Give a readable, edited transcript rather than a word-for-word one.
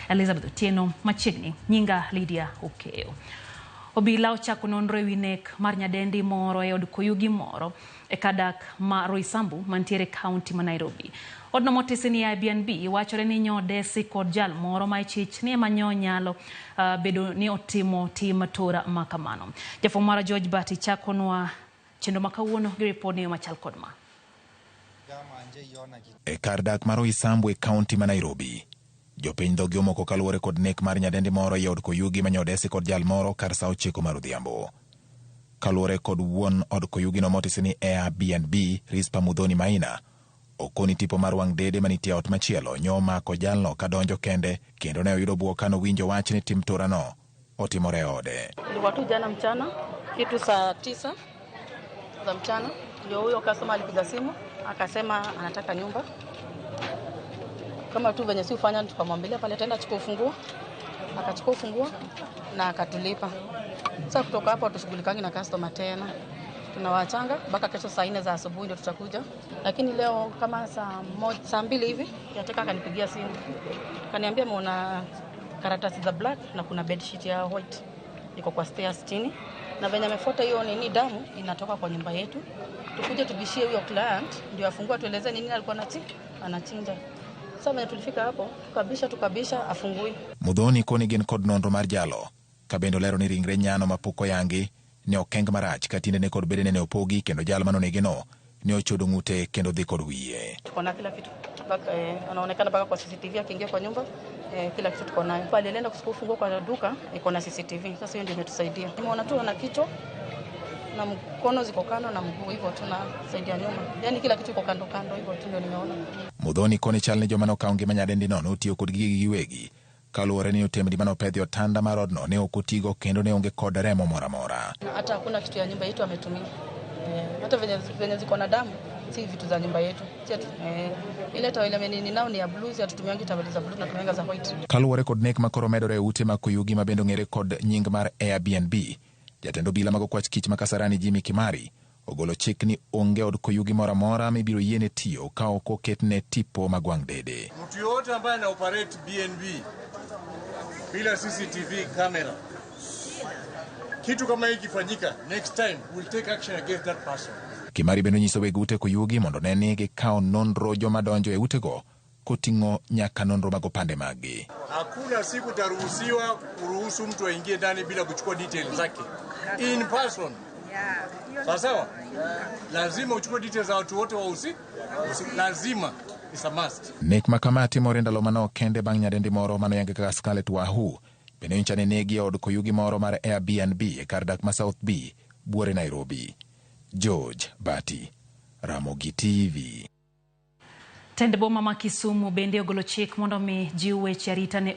Elizabeth Otieno machiegni, nyinga Lydia Okeo. Obila ochako nonro ewi nek mar nyadendi moro e od koyugi moro e kadak ma Roysambu mantiere kaunti ma Nairobi. Odno motisi ni Airbnb wachore ni nyodesi kod jal moro ma ichich ni ema nyalo bedo ni otimo tim tora makamano. Jafwambo mara George Bati chakonwa chenro makawuono gi ripod ni machal kod ma. E kadak mar Roysambu e kaunti ma Nairobi. Jopiny dhogi omoko kaluwore kod nek mar nyadendi moro e od koyugi ma nyodesi kod jal moro kar sa 9 mar odhiambo. Kaluwore kod wuon od koyugi no motisi ni Airbnb Rispa Mudhoni Maina, okoni tipo mar wang' dede manitie ot machielo nyomako jalno kadonjo kende kendo ne oyudo buok kano winjo wach ni tim tora no otimore ode. Ilikuwa tu jana mchana kitu saa 9 za mchana ndio huyo customer alipiga simu akasema anataka nyumba. Kama tu venye si ufanya tukamwambia pale tenda chukua ufunguo. Akachukua ufunguo na akatulipa. Sasa kutoka hapo tushughulikangi na customer tena. Tunawachanga mpaka kesho saa 4 za asubuhi ndio tutakuja. Lakini leo kama saa 2 hivi yataka akanipigia simu. Kaniambia muona karatasi za black na kuna bed sheet ya white iko kwa stairs chini. Na venye amefuata hiyo nini damu inatoka kwa nyumba yetu. Tukuje tubishie huyo client ndio afungue tueleze nini alikuwa anachinja. Sasa tulifika hapo tukabisha afungui. Mudhoni koni gen kod nonro mar jalo. Kabendo lero ni ringre nyano mapuko yangi ne okeng marach katinde ne kod bedene ne opogi kendo jal manonege no ne ochodo ng'ute kendo dhi kod wiye. Tuko na kila kitu. Anaonekana baka kwa CCTV akiingia kwa nyumba. Kila kitu tuko nayo. Pale alienda kufungua kwa duka iko na CCTV. Sasa hiyo ndio imetusaidia. Nimeona tu ana kichwa na mkono ziko kando na mguu hivyo tunasaidia nyuma. Yaani kila kitu iko kando hivyo tu ndio nimeona. Mudhoni koni chalne joma no kaunge manyadendi no tiyo kod gigi giwegi. Kaluwore ni otemdi mano pedhi otanda marodno ne okotigo kendo ne onge kod remo mora. Hata hakuna kitu ya nyumba yetu ametumia. Hata venye ziko na damu si vitu za nyumba yetu. Ile tawela menini nao ni ya blues atutumiangi tawela za blue na tumenga za white. Kaluwore kod nek makoro medore ute makoyugi mabendo ngere kod nying mar Airbnb. Jatendo bila mago kwach kich makasarani Jimmy Kimari ogolo chik ni onge od koyugi mora mibiro yiene tiyo ka ok oketne tipo magwang' dede. Mtu yote ambaye ana operate BNB bila CCTV camera, kitu kama hiki kifanyika, next time we'll take action against that person. Kimari bendo nyiso weg ute koyugi mondo ne gikaw nonro joma donjo e utego koting'o nyaka nonro mag opande magi. Hakuna siku taruhusiwa kuruhusu mtu aingie ndani bila kuchukua details zake in person. Sawa? Lazima uchukue details za watu wote lazima. It's a must. Nek makamati morenda lomano kende bang' nyadendi moro mano yange kaka Scarlett Wahu bende nchane negi od koyugi moro mar Airbnb e kardak ma South B, Buore, Nairobi. George Bati, Ramogi TV. Tende boma ma Kisumu bende ogolo chik mondo mi jiwe charita ne